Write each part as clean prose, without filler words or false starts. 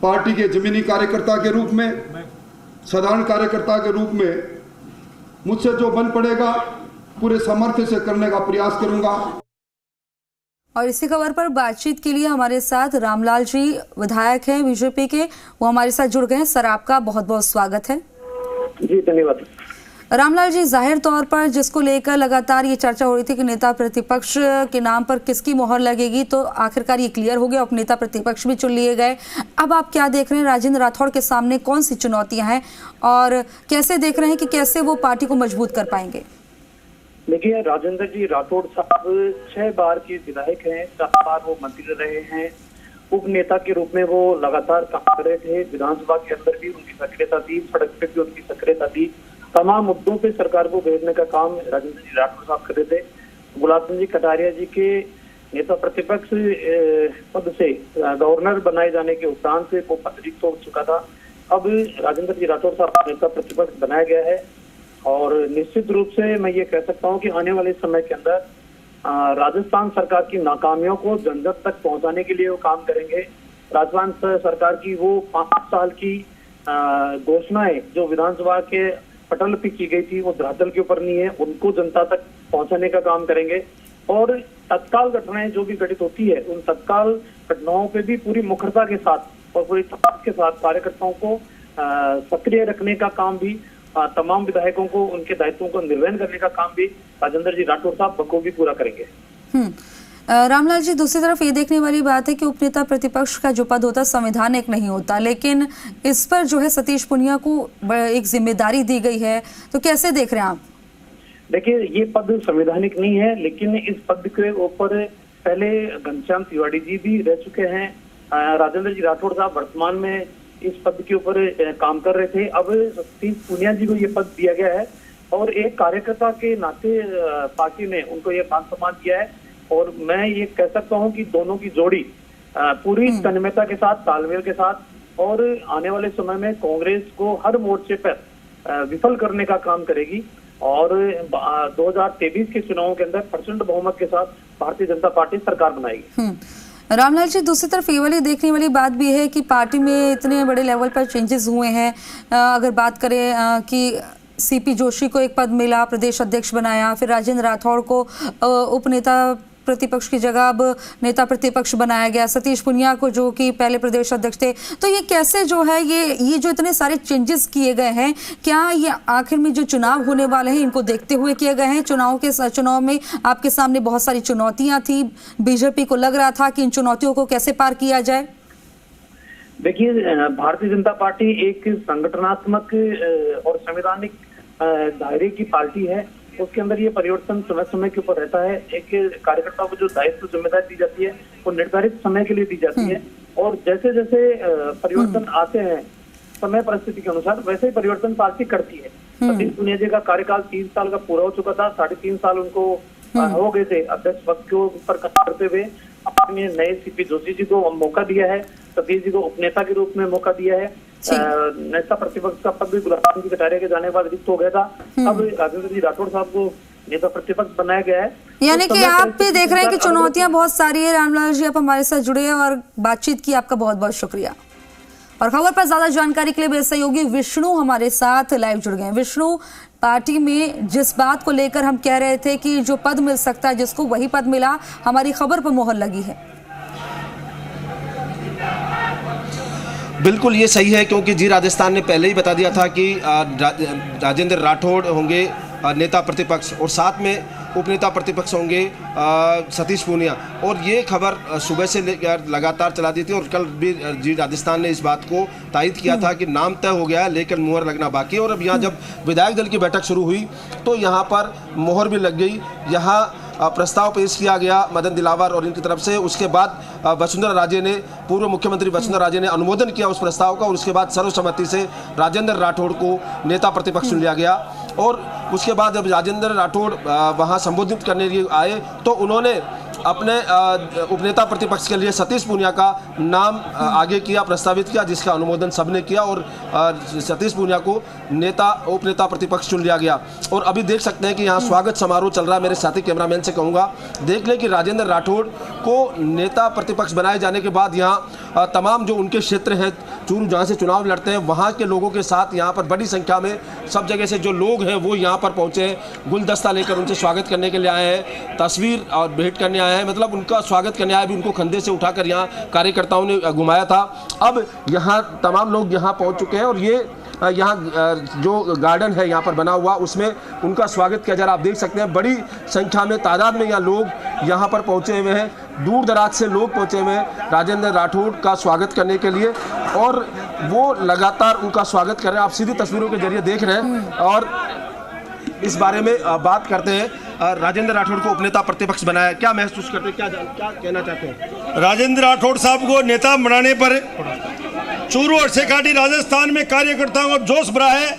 Party के जमीनी कार्यकर्ता के रूप में, साधारण कार्यकर्ता के रूप में मुझसे जो बन पड़ेगा पूरे सामर्थ्य से करने का प्रयास करूंगा। और इसी खबर पर बातचीत के लिए हमारे साथ रामलाल जी विधायक हैं बीजेपी के, वो हमारे साथ जुड़ गए हैं। सर, आपका बहुत बहुत स्वागत है। जी धन्यवाद। रामलाल जी, जाहिर तौर पर जिसको लेकर लगातार ये चर्चा हो रही थी कि नेता प्रतिपक्ष के नाम पर किसकी मोहर लगेगी, तो आखिरकार ये क्लियर हो गया, अब नेता प्रतिपक्ष भी चुन लिए गए। अब आप क्या देख रहे हैं, राजेंद्र राठौड़ के सामने कौन सी चुनौतियां हैं और कैसे देख रहे हैं कि कैसे वो पार्टी को मजबूत कर पाएंगे? देखिए, राजेंद्र जी राठौड़ साहब 6 बार के विधायक हैं, 4 बार वो मंत्री रहे हैं, उप नेता के रूप में वो लगातार काम कर रहे थे। विधानसभा के अंदर भी उनकी सक्रियता थी, सड़क पे भी उनकी सक्रियता थी, तमाम मुद्दों पे सरकार को भेजने का काम राजेंद्र जी राठौड़ साहब कर रहे थे। गुलाब सिंह जी कटारिया जी के नेता प्रतिपक्ष पद से गवर्नर बनाए जाने के उपरांत से वो पद रिक्त हो चुका था। अब राजेंद्र जी राठौड़ साहब नेता प्रतिपक्ष बनाया गया है और निश्चित रूप से मैं ये कह सकता हूँ कि आने वाले समय के अंदर राजस्थान सरकार की नाकामियों को जन जन तक पहुंचाने के लिए वो काम करेंगे। राजस्थान सरकार की वो 5 साल की घोषणाएं जो विधानसभा के पटल पे की गई थी, वो धरातल के ऊपर नहीं है, उनको जनता तक पहुंचाने का काम करेंगे। और तत्काल घटनाएं जो भी घटित होती है, उन तत्काल घटनाओं पे भी पूरी मुखरता के साथ और पूरी ताकत के साथ कार्यकर्ताओं को सक्रिय रखने का काम भी, तमाम विधायकों को उनके दायित्वों को निर्वहन करने का काम भी राजेंद्र जी राठौड़ साहब बखूबी पूरा करेंगे। रामलाल जी, दूसरी तरफ ये देखने वाली बात है कि उपनेता प्रतिपक्ष का जो पद होता है संवैधानिक नहीं होता, लेकिन इस पर जो है सतीश पुनिया को एक जिम्मेदारी दी गई है, तो कैसे देख रहे हैं आप? देखिए, ये पद संवैधानिक नहीं है, लेकिन इस पद के ऊपर पहले घनश्याम तिवारी जी भी रह चुके हैं। राजेंद्र जी राठौड़ साहब वर्तमान में इस पद के ऊपर काम कर रहे थे। अब सतीश पुनिया जी को ये पद दिया गया है और एक कार्यकर्ता के नाते पार्टी ने उनको ये मान सम्मान दिया है। और मैं ये कह सकता हूं कि दोनों की जोड़ी पूरी तन्मयता के साथ, तालमेल के साथ और आने वाले समय में कांग्रेस को हर मोर्चे पर विफल करने का काम करेगी और 2023 के चुनावों के अंदर प्रचंड बहुमत के साथ भारतीय जनता पार्टी सरकार बनाएगी। रामलाल जी, दूसरी तरफ ये वाली देखने वाली बात भी है कि पार्टी में इतने बड़े लेवल पर चेंजेस हुए हैं। अगर बात करें कि सीपी जोशी को एक पद मिला, प्रदेश अध्यक्ष बनाया, फिर राजेंद्र राठौड़ को उपनेता प्रतिपक्ष की जगह अब नेता प्रतिपक्ष बनाया गया, सतीश पुनिया को जो कि पहले प्रदेश अध्यक्ष थे, तो ये कैसे जो है ये जो इतने सारे चेंजेस किए गए हैं, क्या ये आखिर में जो चुनाव होने वाले हैं इनको देखते हुए किए गए हैं? चुनाव में आपके सामने बहुत सारी चुनौतियां थी, बीजेपी को लग रहा था कि इन चुनौतियों को कैसे पार किया जाए? देखिए, भारतीय जनता पार्टी एक संगठनात्मक और संवैधानिक दायरे की पार्टी है। उसके अंदर ये परिवर्तन समय समय के ऊपर रहता है। एक कार्यकर्ता को जो दायित्व जिम्मेदारी दी जाती है वो निर्धारित समय के लिए दी जाती है और जैसे जैसे परिवर्तन आते हैं समय परिस्थिति के अनुसार, वैसे ही परिवर्तन पार्टी करती है। सतीश पुनिया जी का कार्यकाल 3 साल का पूरा हो चुका था, 3.5 साल उनको हो गए थे अध्यक्ष पद के ऊपर काम करते हुए। अपने नए सीपी जोशी जी को मौका दिया है, सतीश जी को उपनेता के रूप में मौका दिया है। नेता प्रतिपक्ष का पद भी गुलाब सिंह जी कटारिया के जाने के बाद रिक्त हो गया था। अब राजेंद्र जी राठौड़ साहब को नेता प्रतिपक्ष बनाया गया है। यानी कि आप भी देख रहे हैं कि चुनौतियां बहुत सारी है। रामलाल जी, आप हमारे साथ जुड़े हैं और बातचीत की, आपका बहुत बहुत शुक्रिया। और खबर पर ज्यादा जानकारी के लिए मेरे सहयोगी विष्णु हमारे साथ लाइव जुड़ गए हैं। विष्णु, पार्टी में जिस बात को लेकर हम कह रहे थे कि जो पद मिल सकता है जिसको वही पद मिला, हमारी खबर पर मोहर लगी है। बिल्कुल ये सही है, क्योंकि जी राजस्थान ने पहले ही बता दिया था कि राजेंद्र राठौड़ होंगे नेता प्रतिपक्ष और साथ में उपनेता प्रतिपक्ष होंगे सतीश पूनिया। और ये खबर सुबह से लगातार चला दी थी और कल भी जी राजस्थान ने इस बात को तायद किया था कि नाम तय हो गया है लेकिन मुहर लगना बाकी है। और अब यहाँ जब विधायक दल की बैठक शुरू हुई तो यहाँ पर मुहर भी लग गई। यहाँ प्रस्ताव पेश किया गया मदन दिलावर और इनकी तरफ से। उसके बाद वसुंधरा राजे ने, पूर्व मुख्यमंत्री वसुंधरा राजे ने अनुमोदन किया उस प्रस्ताव का और उसके बाद सर्वसम्मति से राजेंद्र राठौड़ को नेता प्रतिपक्ष चुन लिया गया। और उसके बाद जब राजेंद्र राठौड़ वहां संबोधित करने के लिए आए तो उन्होंने अपने उपनेता प्रतिपक्ष के लिए सतीश पूनिया का नाम आगे किया, प्रस्तावित किया, जिसका अनुमोदन सबने किया और सतीश पूनिया को उपनेता प्रतिपक्ष चुन लिया गया। और अभी देख सकते हैं कि यहाँ स्वागत समारोह चल रहा है। मेरे साथी कैमरामैन से कहूँगा देख लें कि राजेंद्र राठौड़ को नेता प्रतिपक्ष बनाए जाने के बाद यहाँ तमाम जो उनके क्षेत्र हैं चूरू जहाँ से चुनाव लड़ते हैं वहाँ के लोगों के साथ यहाँ पर बड़ी संख्या में सब जगह से जो लोग हैं वो यहाँ पर पहुँचे हैं, गुलदस्ता लेकर उनसे स्वागत करने के लिए आए हैं, तस्वीर और भेंट करने आए हैं, मतलब उनका स्वागत करने आए भी, उनको कंधे से उठाकर यहाँ कार्यकर्ताओं ने घुमाया था। अब यहाँ तमाम लोग यहाँ पहुँच चुके हैं और ये यहाँ जो गार्डन है यहाँ पर बना हुआ उसमें उनका स्वागत किया जा रहा है। आप देख सकते हैं बड़ी संख्या में तादाद में यहाँ लोग यहाँ पर पहुँचे हुए हैं, दूर दराज से लोग पहुँचे हुए हैं राजेंद्र राठौड़ का स्वागत करने के लिए और वो लगातार उनका स्वागत कर रहे हैं। आप सीधी तस्वीरों के जरिए देख रहे हैं और इस बारे में बात करते हैं। राजेंद्र राठौड़ को उपनेता प्रतिपक्ष बनाया, क्या महसूस करते हैं, क्या कहना चाहते हैं? राजेंद्र राठौड़ साहब को नेता बनाने पर चूरू और शेखाटी राजस्थान में कार्यकर्ताओं का जोश भरा है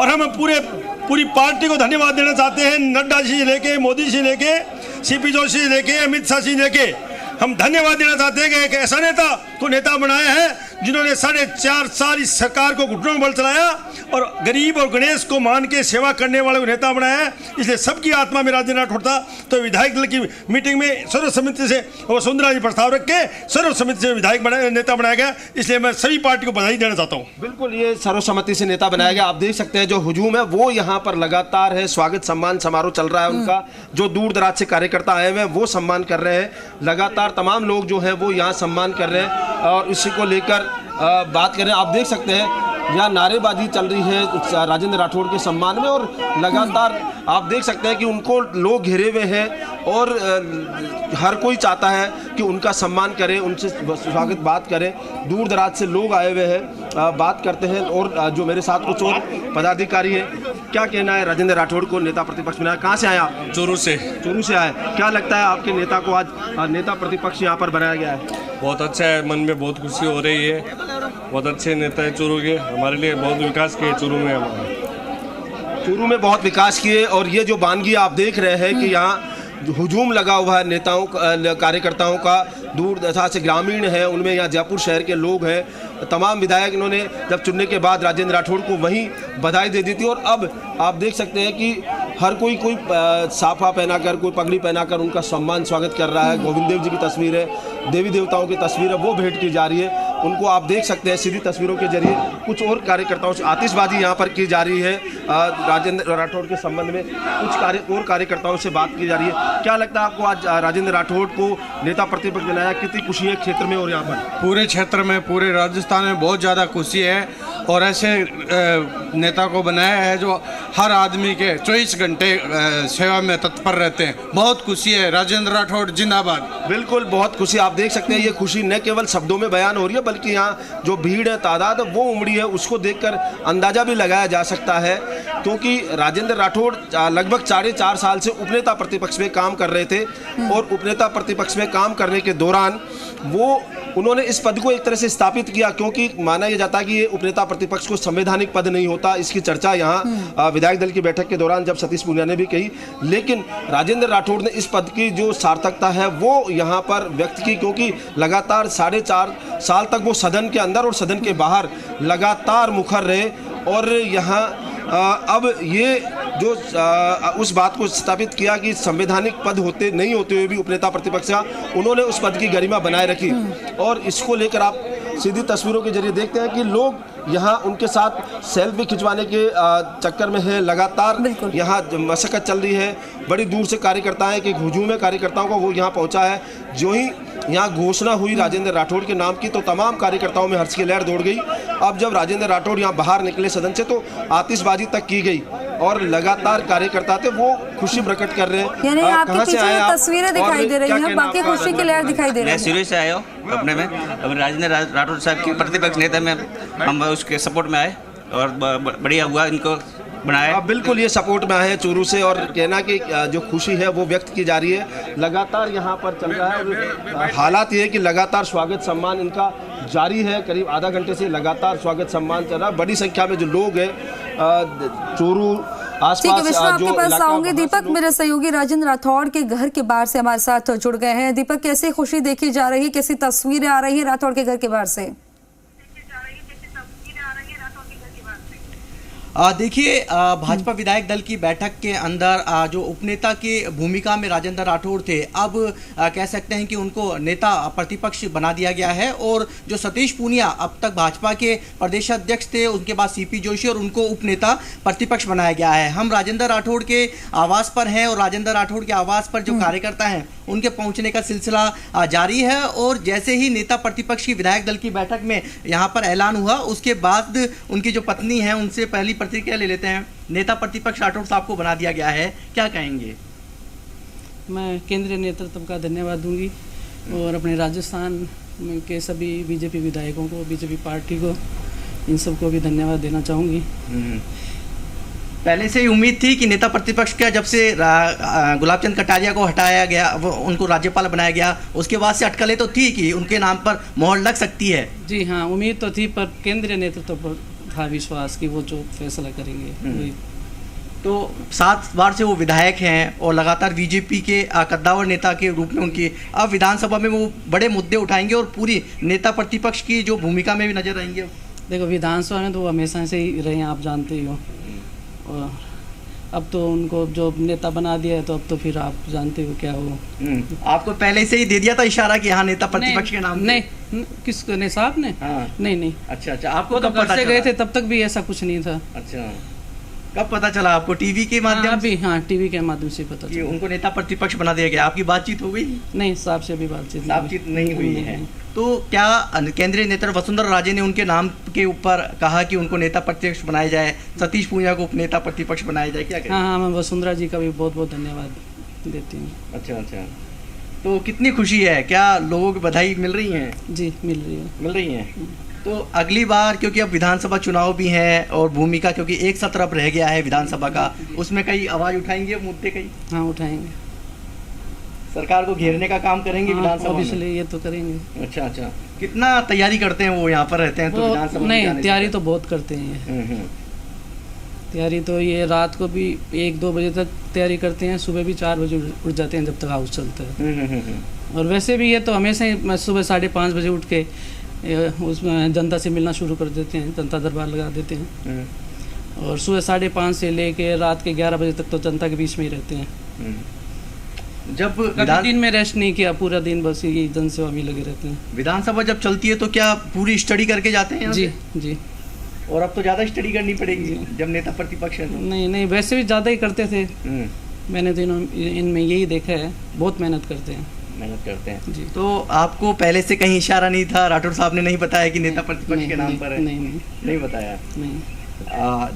और हम पूरी पार्टी को धन्यवाद देना चाहते हैं। नड्डा जी लेके, मोदी जी लेके, सीपी जोशी जी लेके, अमित शाह जी लेके हम धन्यवाद देना चाहते हैं कि एक ऐसा नेता को नेता बनाया है जिन्होंने 4.5 साल इस सरकार को घुटनों में बल चलाया और गरीब और गणेश को मान के सेवा करने वाले को नेता बनाया है। इसलिए सबकी आत्मा में राजेंद्र राठौड़ था। तो विधायक दल की मीटिंग में सर्वसम्मति से वसुंधरा जी प्रस्ताव रख के सर्वसम्मति से विधायक नेता बनाया गया। इसलिए मैं सभी पार्टी को बधाई देना चाहता हूँ। बिल्कुल, ये सर्वसम्मति से नेता बनाया गया। आप देख सकते हैं जो हुजूम है वो यहाँ पर लगातार है, स्वागत सम्मान समारोह चल रहा है उनका, जो दूर दराज से कार्यकर्ता आए हुए हैं वो सम्मान कर रहे हैं, लगातार तमाम लोग जो हैं वो यहाँ सम्मान कर रहे हैं और इसी को लेकर बात करें। आप देख सकते हैं यहाँ नारेबाजी चल रही है राजेंद्र राठौड़ के सम्मान में और लगातार आप देख सकते हैं कि उनको लोग घेरे हुए हैं और हर कोई चाहता है कि उनका सम्मान करें, उनसे स्वागत बात करें। दूर दराज से लोग आए हुए हैं, बात करते हैं। और जो मेरे साथ कुछ और पदाधिकारी हैं, क्या कहना है राजेंद्र राठौड़ को नेता प्रतिपक्ष बनाया? कहाँ से आए आप? चूरू से। चूरू से आए। क्या लगता है आपके नेता को आज नेता प्रतिपक्ष यहाँ पर बनाया गया है? बहुत अच्छा है, मन में बहुत खुशी हो रही है। बहुत अच्छे नेता है चूरू के, हमारे लिए बहुत विकास किए चूरू में। हमारा चूरू में बहुत विकास किए और ये जो बानगी आप देख रहे हैं कि यहाँ हुजूम लगा हुआ है नेताओं कार्यकर्ताओं का, दूर दराज से ग्रामीण है, उनमें यहाँ जयपुर शहर के लोग हैं। तमाम विधायक इन्होंने जब चुनने के बाद राजेंद्र राठौड़ को वहीं बधाई दे दी थी और अब आप देख सकते हैं कि हर कोई साफा पहनाकर, कोई पगड़ी पहनाकर उनका सम्मान स्वागत कर रहा है। गोविंद देव जी की तस्वीर है, देवी देवताओं की तस्वीर है, वो भेंट की जा रही है उनको। आप देख सकते हैं सीधी तस्वीरों के जरिए कुछ और कार्यकर्ताओं से आतिशबाजी यहाँ पर की जा रही है। राजेंद्र राठौड़ के संबंध में कुछ और कार्यकर्ताओं से बात की जा रही है। क्या लगता है आपको आज राजेंद्र राठौड़ को नेता प्रतिपक्ष बनाया, कितनी खुशी है क्षेत्र में और यहाँ पर? पूरे क्षेत्र में, पूरे राजस्थान में बहुत ज़्यादा खुशी है और ऐसे नेता को बनाया है जो हर आदमी के 24 घंटे सेवा में तत्पर रहते हैं। बहुत खुशी है। राजेंद्र राठौड़ जिंदाबाद। बिल्कुल, बहुत खुशी। आप देख सकते हैं ये खुशी न केवल शब्दों में बयान हो रही है बल्कि यहाँ जो भीड़ है, तादाद है, वो उमड़ी है, उसको देखकर अंदाजा भी लगाया जा सकता है। क्योंकि राजेंद्र राठौड़ लगभग 4.5 साल से उपनेता प्रतिपक्ष में काम कर रहे थे और उपनेता प्रतिपक्ष में काम करने के दौरान उन्होंने इस पद को एक तरह से स्थापित किया, क्योंकि माना यह जाता है कि ये उपनेता प्रतिपक्ष को संवैधानिक पद नहीं होता। इसकी चर्चा यहाँ विधायक दल की बैठक के दौरान जब सतीश पूनिया ने भी कही, लेकिन राजेंद्र राठौड़ ने इस पद की जो सार्थकता है वो यहाँ पर व्यक्त की, क्योंकि लगातार 4.5 साल तक वो सदन के अंदर और सदन के बाहर लगातार मुखर रहे और यहाँ अब ये जो उस बात को स्थापित किया कि संवैधानिक पद नहीं होते हुए भी उपनेता प्रतिपक्ष का उन्होंने उस पद की गरिमा बनाए रखी। और इसको लेकर आप सीधी तस्वीरों के जरिए देखते हैं कि लोग यहाँ उनके साथ सेल्फी खिंचवाने के चक्कर में है। लगातार यहाँ मशक्कत चल रही है, बड़ी दूर से कार्यकर्ता हैं कि हुजूम है कार्यकर्ताओं का वो यहाँ पहुँचा है। जो ही यहाँ घोषणा हुई राजेंद्र राठौड़ के नाम की तो तमाम कार्यकर्ताओं में हर्ष की लहर दौड़ गई। अब जब राजेंद्र राठौड़ यहाँ बाहर निकले सदन से तो आतिशबाजी तक की गई और लगातार कार्यकर्ता थे वो खुशी प्रकट कर रहे हैं। यानी आपके पीछे जो तस्वीरें दिखाई दे रही हैं, बाकी खुशी की लहर दिखाई दे रही है। मैं शुरू से आया हूँ अपने में, अब राजेंद्र राठौड़ साहब के प्रतिपक्ष नेता में हम उसके सपोर्ट में आए और बढ़िया हुआ इनको बनाया। बिल्कुल, ये सपोर्ट में आए हैं चूरू से और कहना कि जो खुशी है वो व्यक्त की जा रही है। लगातार यहाँ पर चल रहा है। हालात ये है कि लगातार स्वागत सम्मान इनका जारी है, करीब आधा घंटे से लगातार स्वागत सम्मान चल रहा है। बड़ी संख्या में जो लोग हैं चूरू आसपास ठीक है विष्णु, आपके जो पास इलाका, आऊंगे। वहाँ से दीपक, लोग- मेरे सहयोगी राजेंद्र राठौड़ के घर के बाहर से हमारे साथ जुड़ गए हैं। दीपक, कैसी खुशी देखी जा रही है, कैसी तस्वीरें आ रही है राठौड़ के घर के बाहर से? देखिए, भाजपा विधायक दल की बैठक के अंदर जो उपनेता की भूमिका में राजेंद्र राठौड़ थे, अब कह सकते हैं कि उनको नेता प्रतिपक्ष बना दिया गया है। और जो सतीश पूनिया अब तक भाजपा के प्रदेश अध्यक्ष थे, उनके बाद सीपी जोशी, और उनको उपनेता प्रतिपक्ष बनाया गया है। हम राजेंद्र राठौड़ के आवास पर हैं और राजेंद्र राठौड़ के आवास पर जो कार्यकर्ता हैं उनके पहुंचने का सिलसिला जारी है। और जैसे ही नेता प्रतिपक्ष की विधायक दल की बैठक में यहाँ पर ऐलान हुआ, उसके बाद उनकी जो पत्नी है उनसे पहली प्रतिक्रिया ले लेते हैं। नेता प्रतिपक्ष राठौड़ साहब को बना दिया गया है, क्या कहेंगे? मैं केंद्रीय नेतृत्व का धन्यवाद दूंगी और अपने राजस्थान के सभी बीजेपी विधायकों को, बीजेपी पार्टी को, इन सबको भी धन्यवाद देना चाहूँगी। पहले से ही उम्मीद थी कि नेता प्रतिपक्ष का जब से गुलाबचंद कटारिया को हटाया गया, वो उनको राज्यपाल बनाया गया, उसके बाद से अटकलें तो थी कि उनके नाम पर मोहर लग सकती है। जी हाँ, उम्मीद तो थी, पर केंद्रीय नेतृत्व पर था विश्वास कि वो जो फैसला करेंगे। तो 7 बार से वो विधायक हैं और लगातार बीजेपी के कद्दावर नेता के रूप में उनकी अब विधानसभा में वो बड़े मुद्दे उठाएंगे और पूरी नेता प्रतिपक्ष की जो भूमिका में भी नजर आएंगे। देखो, विधानसभा में तो वो हमेशा से ही रहे हैं, आप जानते ही हो। और अब तो उनको जो नेता बना दिया है, तो अब तो फिर आप जानते हो क्या हो। आपको पहले से ही दे दिया था इशारा कि हाँ नेता प्रतिपक्ष के नाम? नहीं, किसको? ने साहब ने? हाँ। नहीं। अच्छा, आपको तो कब पता से चला? गए थे तब तक भी ऐसा कुछ नहीं था। अच्छा, कब पता चला आपको? टीवी के माध्यम से? हाँ, टीवी के माध्यम से पता कि चला। उनको नेता प्रतिपक्ष बना दिया गया। आपकी बातचीत हो गई? नहीं, साहब से भी बातचीत नहीं हुई है। तो क्या केंद्रीय नेता वसुंधरा राजे ने उनके नाम के ऊपर कहा कि उनको नेता प्रतिपक्ष बनाया जाए, सतीश पूनिया को उपनेता प्रतिपक्ष बनाया जाए, क्या कहें? हाँ, मैं वसुंधरा जी का भी बहुत बहुत धन्यवाद देती हूँ। अच्छा, तो कितनी खुशी है? क्या लोगों की बधाई मिल रही है? जी, मिल रही है। तो अगली बार, क्योंकि अब विधानसभा चुनाव भी हैं और भूमिका, क्योंकि एक सत्र अब रह गया है विधानसभा का, उसमें कई आवाज उठाएंगे, मुद्दे कई? हाँ, उठाएंगे। सरकार को घेरने का काम करेंगे विधानसभा में? इसलिए ये तो करेंगे। अच्छा, कितना तैयारी करते हैं वो यहाँ पर रहते हैं तो विधानसभा? नहीं, तैयारी तो बहुत करते हैं। तैयारी तो ये रात को भी 1-2 बजे तक तैयारी करते हैं, सुबह भी 4 बजे उठ जाते हैं जब तक हाउस चलता है। और वैसे भी ये तो हमेशा ही सुबह 5:30 बजे उठ के उसमें जनता से मिलना शुरू कर देते हैं, जनता दरबार लगा देते हैं। और सुबह 5:30 से लेके रात के 11 बजे तक तो जनता के बीच में ही रहते हैं। जब दिन में रेस्ट नहीं किया, पूरा दिन बस ये जनसेवा में लगे रहते हैं। विधानसभा जब चलती है तो क्या पूरी स्टडी करके जाते हैं? जी। और अब तो ज़्यादा स्टडी करनी पड़ेगी जब नेता प्रतिपक्ष है। नहीं, वैसे भी ज़्यादा ही करते थे। मैंने तो इनमें यही देखा है, बहुत मेहनत करते हैं जी। तो आपको पहले से कहीं इशारा नहीं था, राठौड़ साहब ने नहीं बताया कि नेता प्रतिपक्ष के नाम पर है? नहीं बताया। नहीं।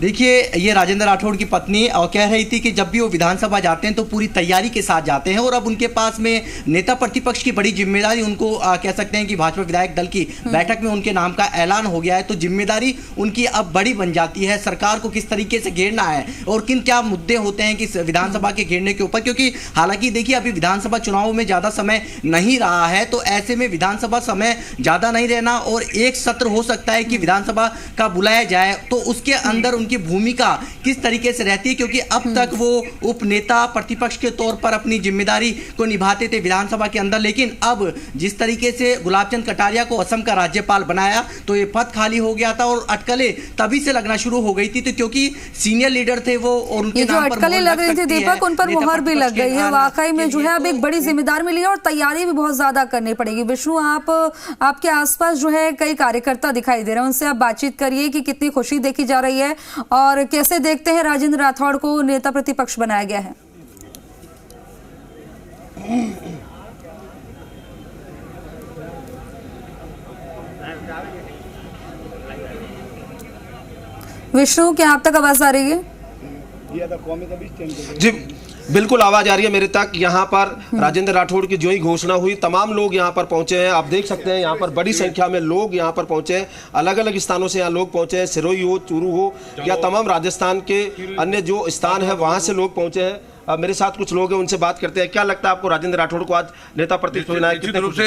देखिए, ये राजेंद्र राठौड़ की पत्नी और कह रही थी कि जब भी वो विधानसभा जाते हैं तो पूरी तैयारी के साथ जाते हैं और अब उनके पास में नेता प्रतिपक्ष की बड़ी जिम्मेदारी, उनको कह सकते हैं कि भाजपा विधायक दल की बैठक में उनके नाम का ऐलान हो गया है, तो जिम्मेदारी उनकी अब बड़ी बन जाती है। सरकार को किस तरीके से घेरना है और किन क्या मुद्दे होते हैं कि विधानसभा के घेरने के ऊपर, क्योंकि हालांकि देखिए अभी विधानसभा चुनाव में ज़्यादा समय नहीं रहा है, तो ऐसे में विधानसभा समय ज़्यादा नहीं रहना और एक सत्र हो सकता है कि विधानसभा का बुलाया जाए, तो उसके अंदर उनकी भूमिका किस तरीके से रहती है, क्योंकि अब तक वो उपनेता प्रतिपक्ष के तौर पर अपनी जिम्मेदारी को निभाते थे विधानसभा के अंदर, लेकिन अब जिस तरीके से गुलाबचंद कटारिया को असम का राज्यपाल बनाया तो ये पद खाली हो गया था और अटकलें तभी से लगना शुरू हो गई थी, तो क्योंकि सीनियर लीडर थे वो और उनके नाम पर अटकलें लग रही थी दीपक, उन पर मोहर भी लग गई है। वाकई में जो है अब एक बड़ी जिम्मेदारी मिली है और तैयारी भी बहुत ज्यादा करनी पड़ेगी। विष्णु, आपके आसपास जो है कई कार्यकर्ता दिखाई दे रहे हैं, उनसे आप बातचीत करिए कि कितनी खुशी देखी जा रही है और कैसे देखते हैं राजेंद्र राठौड़ को नेता प्रतिपक्ष बनाया गया है। विष्णु, क्या आप तक आवाज आ रही है? जी बिल्कुल आवाज आ रही है मेरे तक। यहाँ पर राजेंद्र राठौड़ की जो ही घोषणा हुई, तमाम लोग यहाँ पर पहुंचे हैं। आप देख सकते हैं यहाँ पर बड़ी संख्या में लोग यहाँ पर पहुंचे हैं, अलग अलग स्थानों से यहाँ लोग पहुंचे हैं, सिरोही हो, चूरू हो या तमाम राजस्थान के अन्य जो स्थान है वहाँ से लोग पहुंचे हैं। मेरे साथ कुछ लोग हैं, उनसे बात करते हैं। क्या लगता है आपको राजेंद्र राठौड़ को आज नेता प्रतिपक्ष बनाया?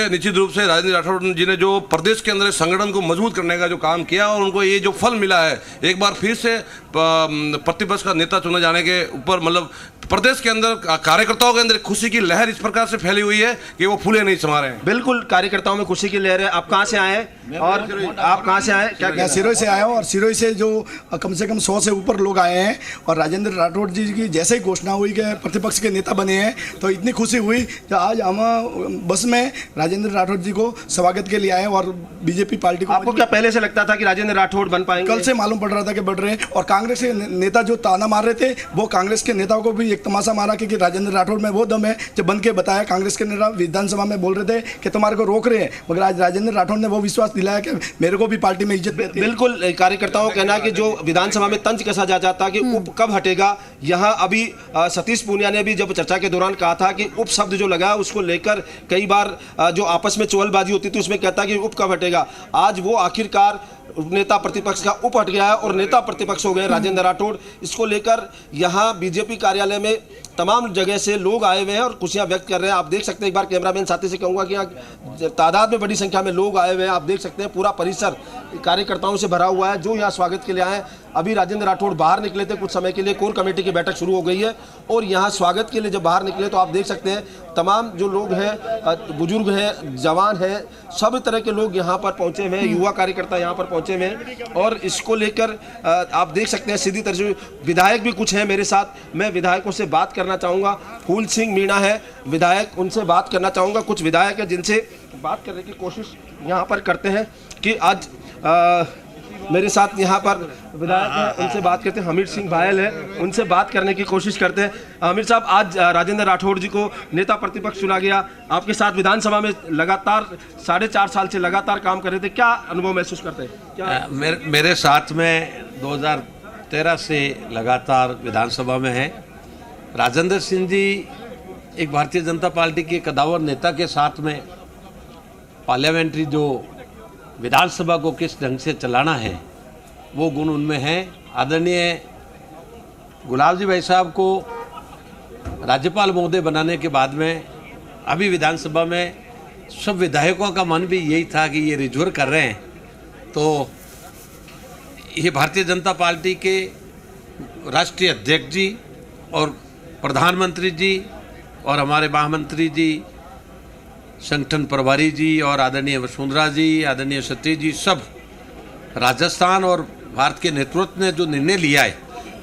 निश्चित रूप से राजेंद्र राठौड़ जी ने जो प्रदेश के अंदर संगठन को मजबूत करने का जो काम किया और उनको ये जो फल मिला है, एक बार फिर से प्रतिपक्ष का नेता चुने जाने के ऊपर मतलब प्रदेश के अंदर कार्यकर्ताओं के अंदर खुशी की लहर इस प्रकार से फैली हुई है कि वो फूले नहीं समा रहे हैं। बिल्कुल, कार्यकर्ताओं में खुशी की लहर है। आप कहाँ से आए हैं और आप कहाँ से आए? मैं सिरोही से आया हूँ और सिरोही से जो कम से कम 100 से ऊपर लोग आए हैं और राजेंद्र राठौड़ जी की जैसे ही घोषणा हुई कि प्रतिपक्ष के नेता बने हैं तो इतनी खुशी हुई कि आज हम बस में राजेंद्र राठौड़ जी को स्वागत के लिए आए और बीजेपी पार्टी को। आपको क्या पहले से लगता था कि राजेंद्र राठौड़ बन पाएंगे? कल से मालूम पड़ रहा था कि बढ़ रहे हैं और कांग्रेस के नेता जो ताना मार रहे थे वो कांग्रेस के नेताओं को भी एक तमाशा मारा कि राजेंद्र राठौड़ में वो दम है जब बन के बताया। कांग्रेस के नेता विधानसभा में बोल रहे थे कि तुम्हारे को रोक रहे हैं, मगर आज राजेंद्र राठौड़ ने वो विश्वास दिलाया कि मेरे को भी पार्टी में इज्जत देती है। बिल्कुल, कार्यकर्ताओं का कहना है कि जो विधानसभा में तंज कसा जा जाता कि उप कब हटेगा, यहाँ अभी सतीश पूनिया ने भी जब चर्चा के दौरान कहा था कि उप शब्द जो लगा उसको लेकर कई बार जो आपस में चुगलबाजी होती थी उसमें कहता कि उप कब हटेगा। आज वो आखिरकार नेता प्रतिपक्ष का उप हट गया है और नेता प्रतिपक्ष हो गए राजेंद्र राठौड़। इसको लेकर यहाँ बीजेपी कार्यालय में तमाम जगह से लोग आए हुए हैं और खुशियां व्यक्त कर रहे हैं। आप देख सकते हैं, एक बार कैमरामैन साथी से कहूँगा कि यहाँ तादाद में बड़ी संख्या में लोग आए हुए हैं। आप देख सकते हैं पूरा परिसर कार्यकर्ताओं से भरा हुआ है जो यहाँ स्वागत के लिए आए हैं। अभी राजेंद्र राठौड़ बाहर निकले थे कुछ समय के लिए, कोर कमेटी की बैठक शुरू हो गई है और यहाँ स्वागत के लिए जब बाहर निकले तो आप देख सकते हैं तमाम जो लोग हैं, बुजुर्ग हैं, जवान हैं, सब तरह के लोग यहाँ पर पहुँचे हुए हैं, युवा कार्यकर्ता यहाँ पर पहुँचे हुए हैं। और इसको लेकर आप देख सकते हैं सीधी तरह से विधायक भी कुछ हैं मेरे साथ। मैं विधायकों से बात करना चाहूँगा। फूल सिंह मीणा है विधायक, उनसे बात करना चाहूँगा। कुछ विधायक हैं जिनसे बात करने की कोशिश यहाँ पर करते हैं कि आज मेरे साथ यहाँ पर विधायक हैं, उनसे बात करते हैं। हमीर सिंह भायल है, उनसे बात करने की कोशिश करते हैं। हमीर साहब, आज राजेंद्र राठौड़ जी को नेता प्रतिपक्ष चुना गया, आपके साथ विधानसभा में लगातार 4.5 साल से लगातार काम कर रहे थे, क्या अनुभव महसूस करते हैं? क्या मेरे साथ में 2013 से लगातार विधानसभा में है। राजेंद्र सिंह जी एक भारतीय जनता पार्टी के कदावर नेता के साथ में पार्लियामेंट्री जो विधानसभा को किस ढंग से चलाना है वो गुण उनमें हैं। आदरणीय गुलाब जी भाई साहब को राज्यपाल महोदय बनाने के बाद में अभी विधानसभा में सब विधायकों का मन भी यही था कि ये रिज्वर कर रहे हैं तो ये भारतीय जनता पार्टी के राष्ट्रीय अध्यक्ष जी और प्रधानमंत्री जी और हमारे महामंत्री जी, संगठन प्रभारी जी और आदरणीय वसुंधरा जी, आदरणीय सतीश जी, सब राजस्थान और भारत के नेतृत्व ने जो निर्णय लिया है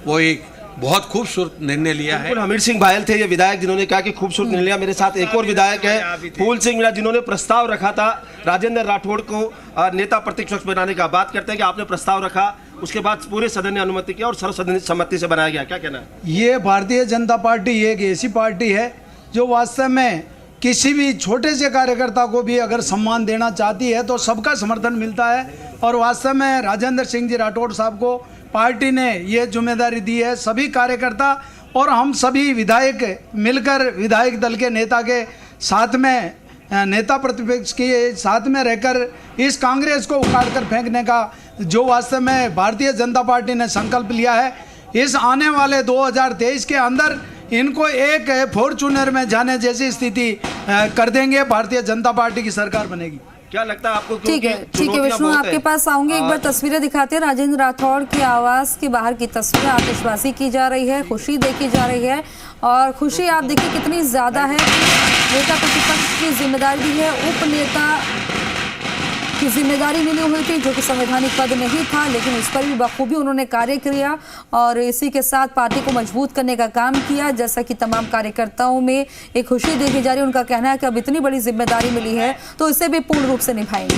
वो एक बहुत खूबसूरत निर्णय लिया है। हमीर सिंह भायल थे ये विधायक जिन्होंने कहा कि खूबसूरत निर्णय लिया। मेरे साथ एक और विधायक है फूल सिंह मीणा जिन्होंने प्रस्ताव रखा था राजेंद्र राठौड़ को नेता प्रतिपक्ष बनाने का। बात करते हैं कि आपने प्रस्ताव रखा, उसके बाद पूरे सदन ने अनुमति किया और सर्वसम्मति सम्मति से बनाया गया, क्या कहना है? ये भारतीय जनता पार्टी एक ऐसी पार्टी है जो वास्तव में किसी भी छोटे से कार्यकर्ता को भी अगर सम्मान देना चाहती है तो सबका समर्थन मिलता है और वास्तव में राजेंद्र सिंह जी राठौड़ साहब को पार्टी ने ये जिम्मेदारी दी है। सभी कार्यकर्ता और हम सभी विधायक मिलकर विधायक दल के नेता के साथ में, नेता प्रतिपक्ष के साथ में रहकर इस कांग्रेस को उखाड़ कर फेंकने का जो वास्तव में भारतीय जनता पार्टी ने संकल्प लिया है, इस आने वाले 2023 के अंदर इनको एक फॉर्चूनर में जाने जैसी स्थिति कर देंगे। भारतीय जनता पार्टी की सरकार बनेगी। क्या लगता है आपको? ठीक है विष्णु, आपके पास आऊंगे। एक बार तस्वीरें दिखाते हैं राजेंद्र राठौड़ के आवास के बाहर की तस्वीरें। आतिशबाजी की जा रही है, खुशी देखी जा रही है और खुशी आप देखिए कितनी ज्यादा है। नेता प्रतिपक्ष की जिम्मेदारी दी है, उप नेता की जिम्मेदारी मिली हुई थी जो कि संवैधानिक पद नहीं था, लेकिन उस पर भी बखूबी उन्होंने कार्य किया और इसी के साथ पार्टी को मजबूत करने का काम किया। जैसा कि तमाम कार्यकर्ताओं में एक खुशी देखी जा रही है, उनका कहना है कि अब इतनी बड़ी जिम्मेदारी मिली है तो इसे भी पूर्ण रूप से निभाएंगे।